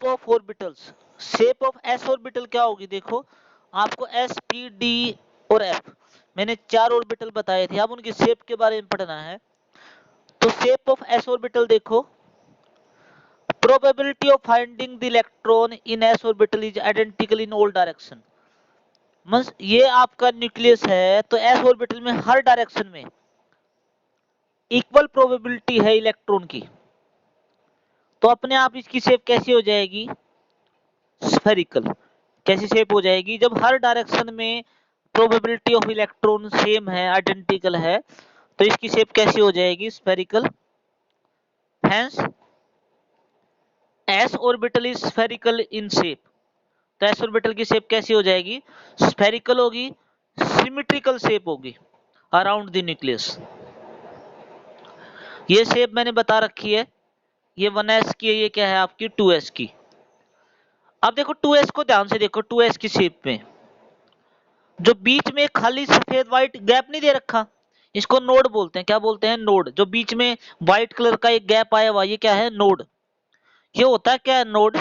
Of orbitals, shape of S orbital क्या होगी? देखो आपको एस पी डी और एफ, मैंने 4 ऑर्बिटल बताए थे, अब उनकी शेप के बारे में पढ़ना है। तो शेप ऑफ एस ऑर्बिटल देखो, probability of finding the electron in S orbital is identical in all direction. Means ये आपका न्यूक्लियस है, तो एस ऑर्बिटल में हर डायरेक्शन में इक्वल प्रोबेबिलिटी है इलेक्ट्रॉन की। तो अपने आप इसकी शेप कैसी हो जाएगी? स्फेरिकल। कैसी शेप हो जाएगी? जब हर डायरेक्शन में प्रोबेबिलिटी ऑफ इलेक्ट्रॉन सेम है, आइडेंटिकल है, तो इसकी शेप कैसी हो जाएगी? Spherical. Hence S orbital is spherical in shape. तो एस ऑर्बिटल की शेप कैसी हो जाएगी? स्फेरिकल होगी, सिमेट्रिकल शेप होगी अराउंड द न्यूक्लियस। ये शेप मैंने बता रखी है, ये 1s की है, ये क्या है आपकी 2s की। अब देखो 2s को ध्यान से देखो, 2s की शेप में जो बीच में खाली सफेद व्हाइट गैप नहीं दे रखा, इसको नोड बोलते हैं। क्या बोलते हैं? नोड। जो बीच में व्हाइट कलर का एक गैप आया हुआ, ये क्या है? नोड। ये होता है क्या? Node.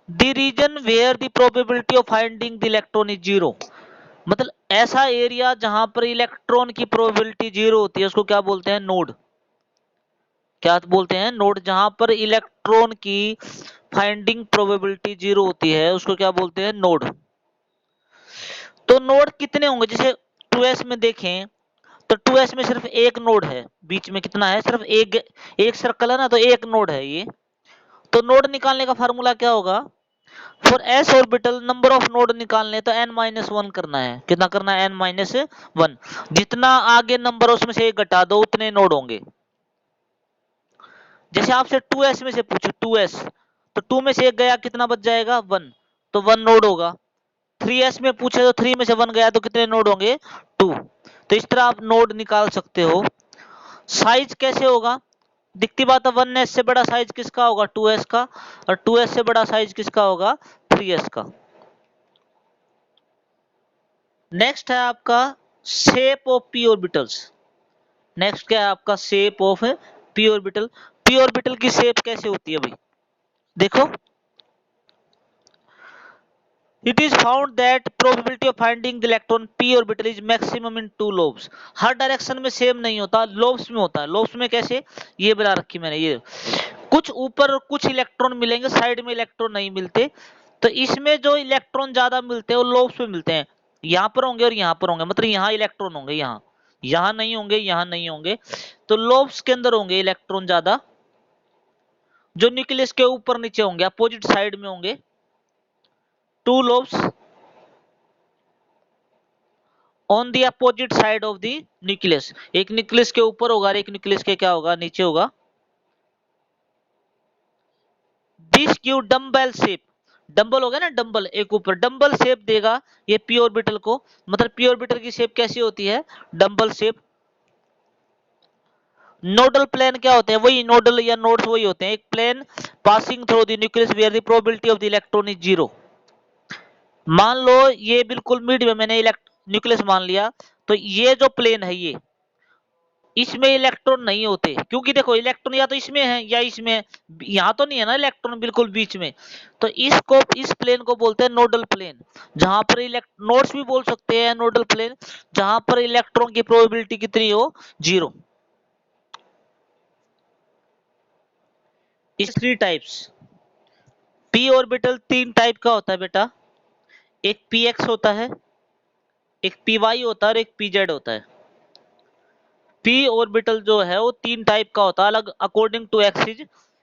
The region where the probability of finding the electron is zero. मतलब ऐसा एरिया जहां पर इलेक्ट्रॉन की प्रोबेबिलिटी जीरो होती है, उसको क्या बोलते हैं? नोड। क्या बोलते हैं? नोड। जहां पर इलेक्ट्रॉन की फाइंडिंग प्रोबेबिलिटी जीरो होती है, उसको क्या बोलते हैं? नोड। तो नोड कितने होंगे? जैसे 2s में देखें तो 2s में सिर्फ एक नोड है, बीच में कितना है? सिर्फ एक सर्कल है ना, तो एक नोड है ये। तो नोड निकालने का फार्मूला क्या होगा? For S orbital number of node निकालने तो n-1 करना है। कितना करना है? n-1। जितना आगे नंबर उसमें से एक घटा दो, उतने नोड होंगे। जैसे आपसे 2s में से पूछो 2s, तो 2 में से एक गया, कितना बच जाएगा? 1, तो 1 नोड होगा। 3s में पूछे तो 3 में से 1 गया, तो कितने नोड होंगे? 2। तो इस तरह आप नोड निकाल सकते हो। साइज कैसे होगा? दिखती बात है, 1s से बड़ा साइज किसका होगा? 2s का। और 2s से बड़ा साइज किसका होगा? 3s का। नेक्स्ट है आपका shape of P orbitals. Next क्या है आपका? Shape of P orbital. P orbital की शेप कैसे होती है भाई? देखो, it is found that probability of finding the electron p orbital is maximum in 2 lobes। Her direction में सेम नहीं होता, लोब्स में होता है। लोब्स में कैसे? ये बना रखी मैंने, ये कुछ ऊपर कुछ इलेक्ट्रॉन मिलेंगे, साइड में इलेक्ट्रॉन नहीं मिलते। तो इसमें जो इलेक्ट्रॉन ज्यादा मिलते हैं वो लोब्स में मिलते हैं। यहाँ पर होंगे और यहाँ पर होंगे, मतलब यहाँ इलेक्ट्रॉन होंगे, यहाँ नहीं होंगे, यहाँ नहीं होंगे। तो लोब्स के अंदर होंगे इलेक्ट्रॉन ज्यादा, जो न्यूक्लियस के ऊपर नीचे होंगे, अपोजिट साइड में होंगे। 2 lobes on the opposite side of the nucleus. एक न्यूक्लियस के ऊपर होगा और एक न्यूक्लियस के क्या होगा? नीचे होगा। This give dumbbell shape. Dumbbell होगा ना, डंबल, एक ऊपर डंबल शेप देगा ये पी ऑर्बिटल को। मतलब पी ऑर्बिटल की शेप कैसी होती है? Dumbbell shape. नोडल प्लेन क्या होते हैं? वही नोडल या नोड्स वही होते हैं, एक plane passing through the nucleus where the probability of the electron is zero. मान लो ये बिल्कुल मिड में मैंने न्यूक्लियस मान लिया, तो ये जो प्लेन है ये, इसमें इलेक्ट्रॉन नहीं होते, क्योंकि देखो इलेक्ट्रॉन या तो इसमें है या इसमें है। यहाँ तो नहीं है ना इलेक्ट्रॉन बिल्कुल बीच में। तो इसको, इस प्लेन को बोलते हैं नोडल प्लेन, जहां पर नोड्स भी बोल सकते हैं नोडल प्लेन, जहां पर इलेक्ट्रॉन की प्रोबेबिलिटी कितनी हो? जीरो। इस 3 टाइप्स पी ऑर्बिटल 3 टाइप का होता है बेटा। एक पी एक्स होता है, एक पी वाई होता है और एक पी जेड होता है। पी ऑर्बिटल जो है वो 3 टाइप का होता है, अलग अकॉर्डिंग टू एक्सिस।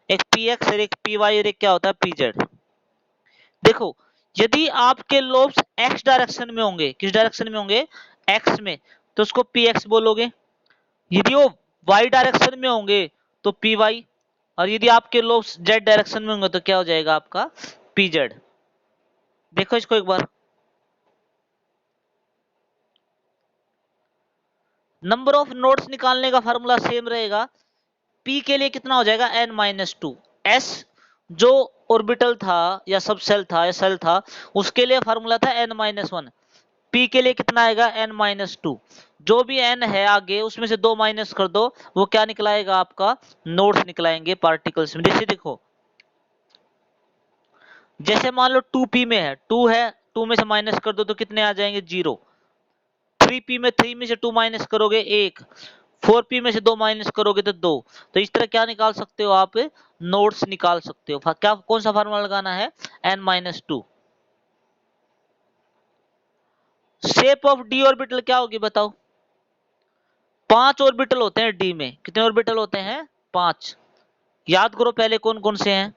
एक पी एक्स और एक पी वाई और एक क्या होता है? P Z. देखो, यदि आपके लोब्स एक्स डायरेक्शन में होंगे, किस डायरेक्शन में होंगे? एक्स में, तो उसको पी एक्स बोलोगे। यदि वो वाई डायरेक्शन में होंगे तो पी वाई, और यदि आपके लोब्स जेड डायरेक्शन में होंगे तो क्या हो जाएगा आपका? P Z. देखो इसको एक बार। नंबर ऑफ नोड्स निकालने का फार्मूला सेम रहेगा। पी के लिए कितना हो जाएगा? n-2। एस जो ऑर्बिटल था या सब सेल था या सेल था, उसके लिए फार्मूला था n-1। पी के लिए कितना आएगा? n-2। जो भी n है आगे, उसमें से 2 माइनस कर दो, वो क्या निकलाएगा आपका? नोड्स निकलाएंगे पार्टिकल्स में। जैसे देखो जैसे मान लो 2p में है, 2 है, 2 में से माइनस कर दो तो कितने आ जाएंगे 0। 3p में 3 में से 2 माइनस करोगे 1, 4p में से 2 माइनस करोगे तो 2। तो इस तरह क्या निकाल सकते हो आप, नोड्स निकाल सकते हो। क्या कौन सा फार्मूला लगाना है, n-2। Shape of D orbital क्या होगी बताओ। 5 ऑर्बिटल होते हैं डी में, कितने ऑर्बिटल होते हैं, 5। याद करो पहले कौन कौन से हैं,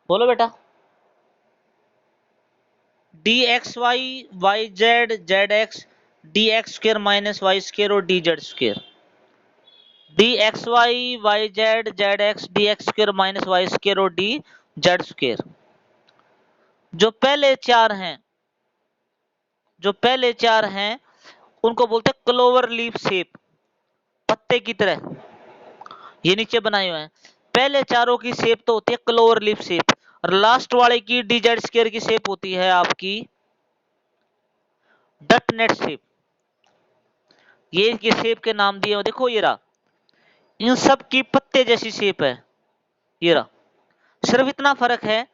बोलो बेटा। D x y, y z, z x, d x square minus Y square और d z square. D x y, y z, z x, d x square minus Y square और डी जेड स्क्र। जो पहले चार हैं, जो पहले चार हैं उनको बोलते हैं क्लोवर लीफ शेप, पत्ते की तरह ये नीचे बनाए हुए हैं। पहले चारों की शेप तो होती है क्लोवर लीफ शेप, और लास्ट वाले की डी जेड स्क्र की शेप होती है आपकी डट नेट शेप। ये इनके शेप के नाम दिए हुए देखो, ये रहा, इन सब की पत्ते जैसी शेप है, ये रहा। सिर्फ इतना फर्क है,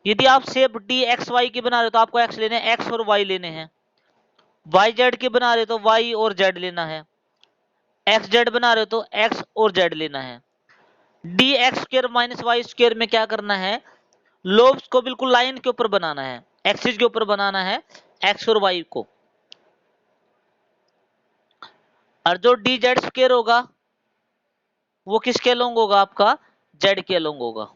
यदि आप शेप डी एक्स वाई की बना रहे हो तो आपको एक्स लेने हैं, एक्स और वाई लेने हैं। वाई जेड की बना रहे हो तो वाई और जेड लेना है। एक्स जेड बना रहे हो तो एक्स और जेड लेना है। D x square minus Y square में क्या करना है, लोब्स को बिल्कुल लाइन के ऊपर बनाना है, एक्सिस के ऊपर बनाना है एक्स और वाई को। और जो डी जेड स्क्र होगा वो किसके अलोंग होगा, आपका जेड के अलोंग होगा।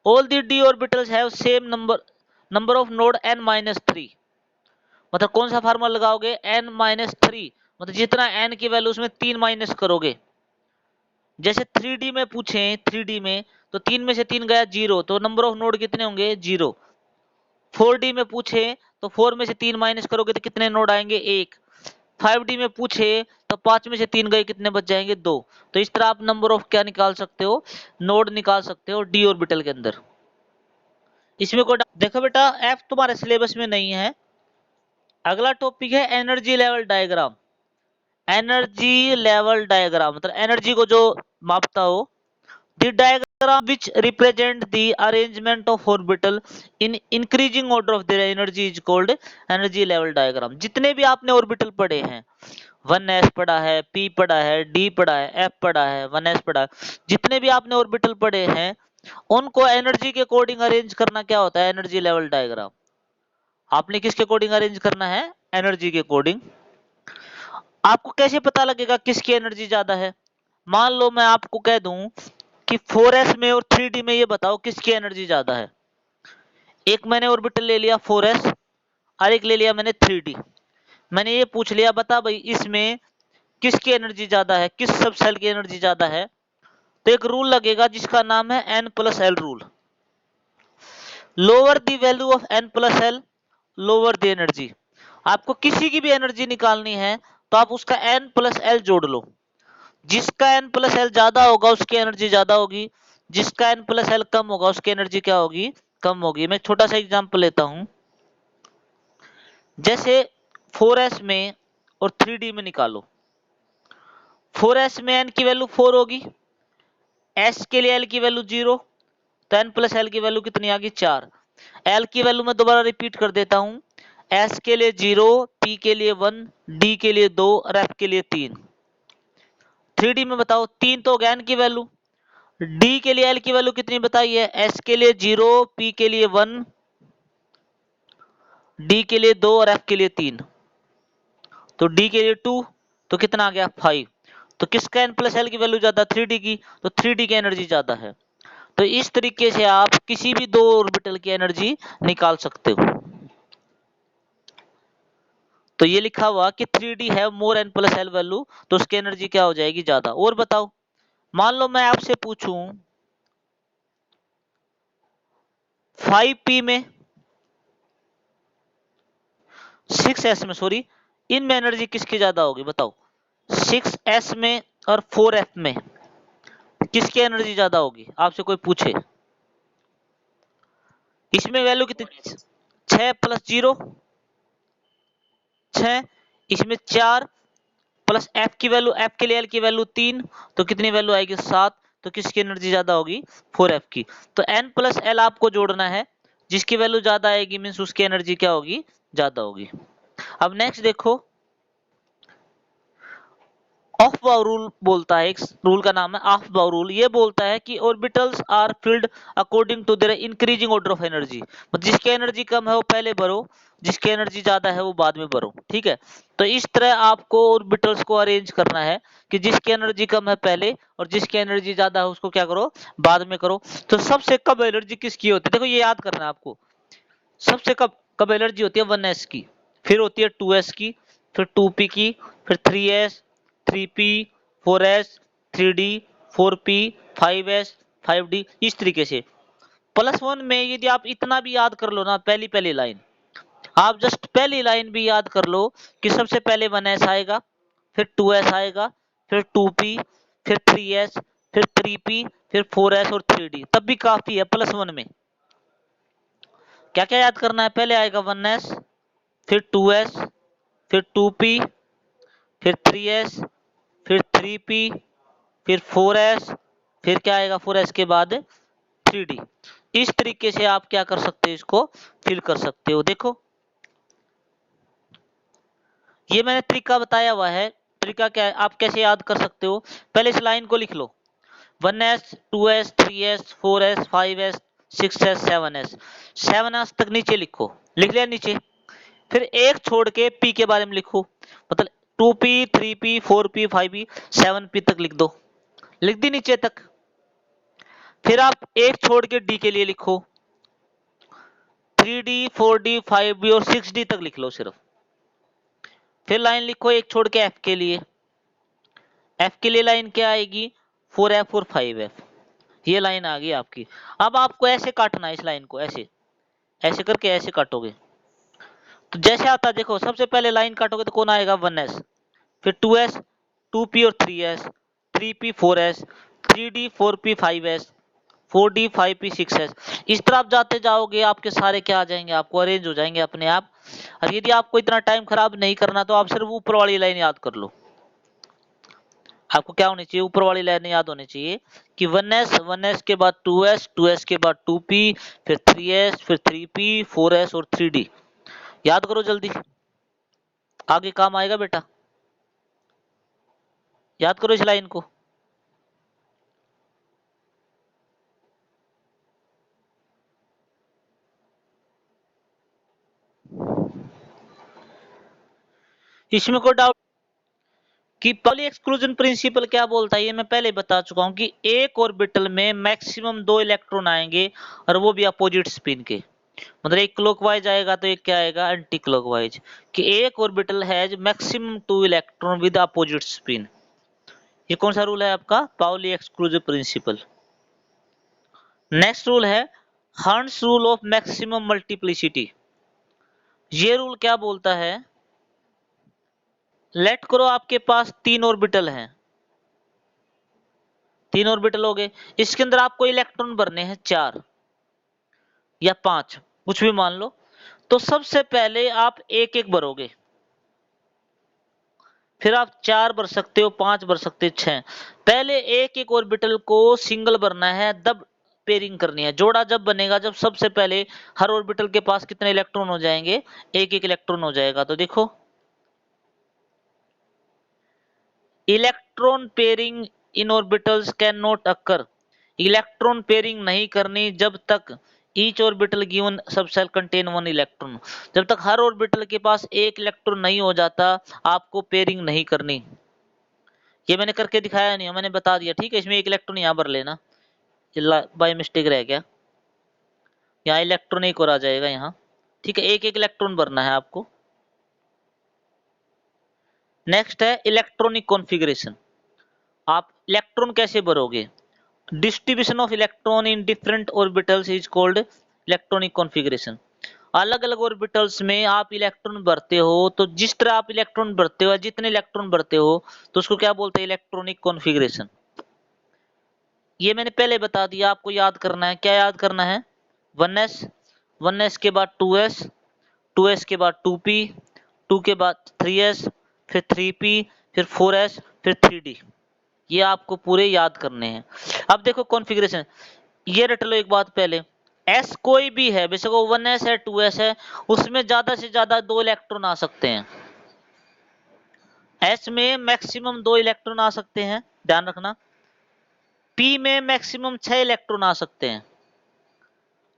All the d orbitals have same number of node n-3। मतलब कौन सा फार्मूला लगाओगे, n-3, मतलब जितना n की वैल्यू उसमें 3 माइनस करोगे। जैसे 3D में पूछे, 3D में तो 3 में से 3 गया 0, तो नंबर ऑफ नोड कितने होंगे 0। 4D में पूछे तो 4 में से 3 माइनस करोगे तो कितने नोड आएंगे 1। 5D में पूछे तो 5 में से 3 गए, कितने बच जाएंगे 2। तो इस तरह आप नंबर ऑफ क्या निकाल सकते हो, नोड निकाल सकते हो डी ऑर्बिटल के अंदर। इसमें कोई देखो बेटा, एफ तुम्हारे सिलेबस में नहीं है। अगला टॉपिक है energy level diagram. Energy level diagram मतलब एनर्जी को जो मापता हो। The diagram which represent the arrangement of orbital in increasing order of their energy is called energy level diagram. जितने भी आपने ऑर्बिटल पढ़े हैं, 1s पढ़ा है, p पढ़ा है, d पढ़ा है, f पढ़ा है, 1s पढ़ा है, जितने भी आपने ऑर्बिटल पढ़े हैं उनको एनर्जी के अकॉर्डिंग अरेंज करना क्या होता है, एनर्जी लेवल डायग्राम। आपने किसके अकॉर्डिंग अरेंज करना है, एनर्जी के अकॉर्डिंग। आपको कैसे पता लगेगा किसकी एनर्जी ज्यादा है। मान लो मैं आपको कह दूं कि 4s में और 3d में ये बताओ किसकी एनर्जी ज्यादा है। एक मैंने ऑर्बिटल ले लिया 4s और एक ले लिया मैंने 3d। मैंने ये पूछ लिया बता भाई इसमें किसकी एनर्जी ज्यादा है, किस सब सेल की एनर्जी ज्यादा है। तो एक रूल लगेगा जिसका नाम है n+l rule. Lower the value of n+l, lower the energy. आपको किसी की भी एनर्जी निकालनी है तो आप उसका n+l जोड़ लो। जिसका n+l ज्यादा होगा उसकी एनर्जी ज्यादा होगी, जिसका n+l कम होगा उसकी एनर्जी क्या होगी, कम होगी। मैं एक छोटा सा एग्जांपल लेता हूं, जैसे 4s में और 3d में निकालो। 4s में n की वैल्यू 4 होगी, s के लिए l की वैल्यू 0, तो n+l की वैल्यू कितनी आ गई 4। l की वैल्यू मैं दोबारा रिपीट कर देता हूं, s के लिए 0, p के लिए 1, d के लिए 2 और f के लिए 3। 3d में बताओ 3 तो गया n की वैल्यू, d के लिए l की वैल्यू कितनी बताई है, s के लिए 0, p के लिए 1, d के लिए 2 और f के लिए 3। तो d के लिए 2, तो कितना आ गया 5। तो किसका n+l की वैल्यू ज्यादा, 3d की, तो 3d की एनर्जी ज्यादा है। तो इस तरीके से आप किसी भी दो ऑर्बिटल की एनर्जी निकाल सकते हो। तो ये लिखा हुआ कि 3d है मोर n+l वैल्यू, तो उसकी एनर्जी क्या हो जाएगी ज्यादा। और बताओ, मान लो मैं आपसे पूछूं 5p में, 6s में, सॉरी, इनमें एनर्जी किसकी ज्यादा होगी बताओ। 6s में और 4f में किसकी एनर्जी ज्यादा होगी, आपसे कोई पूछे। इसमें वैल्यू कितनी, 6 + 0 6, इसमें 4 प्लस एफ की वैल्यू, एफ के लिए एल की वैल्यू 3, तो कितनी वैल्यू आएगी 7, तो किसकी एनर्जी ज्यादा होगी 4f की। तो n प्लस एल आपको जोड़ना है, जिसकी वैल्यू ज्यादा आएगी मीन्स उसकी एनर्जी क्या होगी, ज्यादा होगी। अब नेक्स्ट देखो, ऑफ बाउ रूल बोलता है, एक रूल का नाम है ऑफ बाउ रूल। ये बोलता है कि orbitals are filled according to their increasing order of energy, मतलब जिसकी एनर्जी कम है वो पहले भरो, जिसकी एनर्जी ज्यादा है वो बाद में भरो, ठीक है। तो इस तरह आपको ऑर्बिटल्स को अरेंज करना है कि जिसकी एनर्जी कम है पहले और जिसकी एनर्जी ज्यादा है उसको क्या करो, बाद में करो। तो सबसे कम एनर्जी किसकी होती है, देखो ये याद करना है आपको। सबसे कम कम एनर्जी होती है 1s की, फिर होती है 2s की, फिर 2p की, फिर 3s, 3p, 4s, 3d, 4p, 5s, 5d, इस तरीके से। +1 में यदि आप इतना भी याद कर लो ना, पहली पहली लाइन, आप जस्ट पहली लाइन भी याद कर लो कि सबसे पहले 1s आएगा, फिर 2s आएगा, फिर 2p, फिर 3s, फिर 3p, फिर 4s और 3d, तब भी काफी है +1 में। क्या क्या याद करना है, पहले आएगा 1s, फिर 2s, फिर 2p, फिर 3s, फिर 3p, फिर 4s, फिर क्या आएगा 4s के बाद 3d। इस तरीके से आप क्या कर सकते हो, इसको फिल कर सकते हो। देखो ये मैंने तरीका बताया हुआ है, तरीका क्या है आप कैसे याद कर सकते हो। पहले इस लाइन को लिख लो, 1s, 2s, 3s, 4s, 5s, 6s, 7s, 7s तक नीचे लिखो, लिख लिया नीचे। फिर एक छोड़ के पी के बारे में लिखो, मतलब 2p, 3p, 4p, 5p, 7p तक लिख दो, लिख दी नीचे तक। फिर आप एक छोड़ के डी के लिए लिखो, 3d, 4d, 5d और 6d तक लिख लो सिर्फ। फिर लाइन लिखो एक छोड़ के एफ के लिए, एफ के लिए लाइन क्या आएगी 4f और 5f, ये लाइन आ गई आपकी। अब आपको ऐसे काटना है इस लाइन को, ऐसे ऐसे करके ऐसे काटोगे तो जैसे आता है देखो, सबसे पहले लाइन काटोगे तो कौन आएगा 1s, फिर 2s, 2p और 3s, 3p, 4s, 3d, 4p, 5s, 4d, 5p, 6s। इस तरह आप जाते जाओगे आपके सारे क्या आ जाएंगे, आपको अरेंज हो जाएंगे अपने आप। और यदि आपको इतना टाइम खराब नहीं करना तो आप सिर्फ ऊपर वाली लाइन याद कर लो। आपको क्या होनी चाहिए, ऊपर वाली लाइन याद होनी चाहिए कि 1s, 1s के बाद 2s, 2s के बाद 2p, फिर 3s, फिर 3p, 4s और 3d। याद करो जल्दी, आगे काम आएगा बेटा, याद करो इस लाइन को। इसमें कोई डाउट कि पाउली एक्सक्लूजन प्रिंसिपल क्या बोलता है, ये मैं पहले बता चुका हूं कि एक ऑर्बिटल में मैक्सिमम 2 इलेक्ट्रॉन आएंगे और वो भी अपोजिट स्पिन के, मतलब एक क्लॉकवाइज आएगा तो एक क्या आएगा एंटी क्लॉकवाइज, कि एक orbital has maximum 2 electron with opposite spin. ये कौन सा रूल है आपका, Pauli exclusive principle. Next rule है Hund's rule of maximum multiplicity. ये रूल क्या बोलता है, लेट करो आपके पास 3 ऑर्बिटल हैं, 3 ऑर्बिटल हो गए, इसके अंदर आपको इलेक्ट्रॉन भरने हैं 4 या 5, कुछ भी मान लो। तो सबसे पहले आप एक एक भरोगे, फिर आप 4 भर सकते हो, 5 भर सकते हो, 6। पहले एक एक ऑर्बिटल को सिंगल भरना है, तब पेयरिंग करनी है। जोड़ा जब बनेगा जब सबसे पहले हर ऑर्बिटल के पास कितने इलेक्ट्रॉन हो जाएंगे, एक एक इलेक्ट्रॉन हो जाएगा। तो देखो electron pairing in orbitals can not occur, electron pairing नहीं करनी जब तक each orbital given subshell contain 1 electron, जब तक हर ऑर्बिटल के पास एक इलेक्ट्रॉन नहीं हो जाता आपको पेयरिंग नहीं करनी। ये मैंने करके दिखाया नहीं, मैंने बता दिया, ठीक है। इसमें एक इलेक्ट्रॉन यहाँ भर लेना, बाय मिस्टेक रह गया, यहाँ इलेक्ट्रॉन एक और आ जाएगा यहाँ, ठीक है। एक एक इलेक्ट्रॉन भरना है आपको। नेक्स्ट है इलेक्ट्रॉनिक कॉन्फ़िगरेशन, आप इलेक्ट्रॉन कैसे भरोगे, distribution of electron in different orbitals is called electronic configuration. अलग अलग ऑर्बिटल्स में आप इलेक्ट्रॉन भरते हो, तो जिस तरह आप इलेक्ट्रॉन भरते हो, जितने इलेक्ट्रॉन भरते हो, तो उसको क्या बोलते हैं, इलेक्ट्रॉनिक कॉन्फ़िगरेशन। ये मैंने पहले बता दिया, आपको याद करना है, क्या याद करना है, 1s, 1s के बाद 2s, 2s के बाद 2p, 2 के बाद 3s, फिर 3p, फिर 4s, फिर 3d। ये आपको पूरे याद करने हैं। अब देखो कॉन्फ़िगरेशन, ये रट लो एक बात पहले, s कोई भी है, बेशक वो 1s है 2s है, उसमें ज्यादा से ज्यादा 2 इलेक्ट्रॉन आ सकते हैं। s में मैक्सिमम 2 इलेक्ट्रॉन आ सकते हैं, ध्यान रखना। p में मैक्सिमम 6 इलेक्ट्रॉन आ सकते हैं,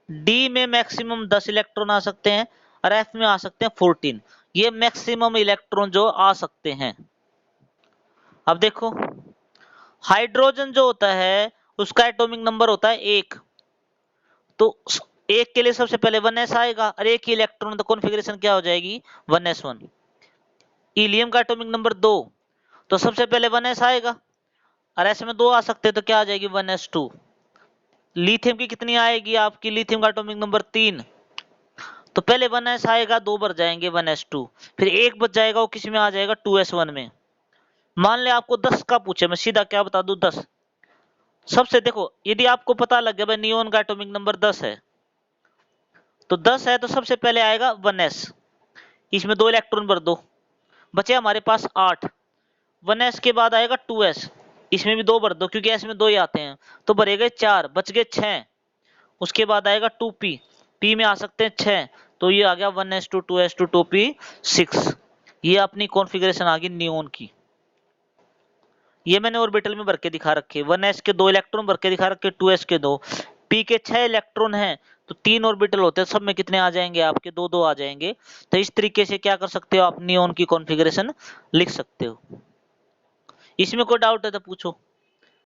d में मैक्सिमम 10 इलेक्ट्रॉन आ सकते हैं, और f में आ सकते हैं 14। ये मैक्सिमम इलेक्ट्रॉन जो आ सकते हैं। अब देखो हाइड्रोजन जो होता है उसका एटॉमिक नंबर होता है 1, तो एक के लिए सबसे पहले 1s आएगा, और एक ही इलेक्ट्रॉन, तो कॉन्फ़िगरेशन क्या हो जाएगी 1s1। हीलियम का एटॉमिक नंबर 2, तो सबसे पहले 1s आएगा, और ऐसे में 2 आ सकते हैं, तो क्या आ जाएगी 1s2। लिथियम की कितनी आएगी आपकी, लिथियम का एटॉमिक नंबर 3, तो पहले 1s आएगा, 2 बच जाएंगे 1s2, फिर एक बच जाएगा, वो किसी में आ जाएगा 2s1 में। मान ले आपको 10 का पूछे, मैं सीधा क्या बता दूं 10। सबसे देखो यदि आपको पता लग गया भाई नियोन का एटॉमिक नंबर 10 है, तो 10 है तो सबसे पहले आएगा 1s, इसमें 2 इलेक्ट्रॉन भर दो, बचे हमारे पास 8। 1s के बाद आएगा 2s, इसमें भी 2 भर दो क्योंकि s में 2 ही आते हैं, तो भरेगा 4, बच गए 6। उसके बाद आएगा 2p, p में आ सकते हैं 6, तो ये आ गया 1s2 2s2 2p 6। ये अपनी कॉन्फ़िगरेशन आ गई नियोन की। ये मैंने ऑर्बिटल में भर के दिखा रखे, 1s के 2 इलेक्ट्रॉन भर के दिखा रखे, 2s के 2, p के 6 इलेक्ट्रॉन हैं, तो 3 ऑर्बिटल होते हैं, सब में कितने आ जाएंगे आपके 2 आ जाएंगे। तो इस तरीके से क्या कर सकते हो आप नियोन की कॉन्फ़िगरेशन लिख सकते हो। इसमें कोई डाउट है तो पूछो।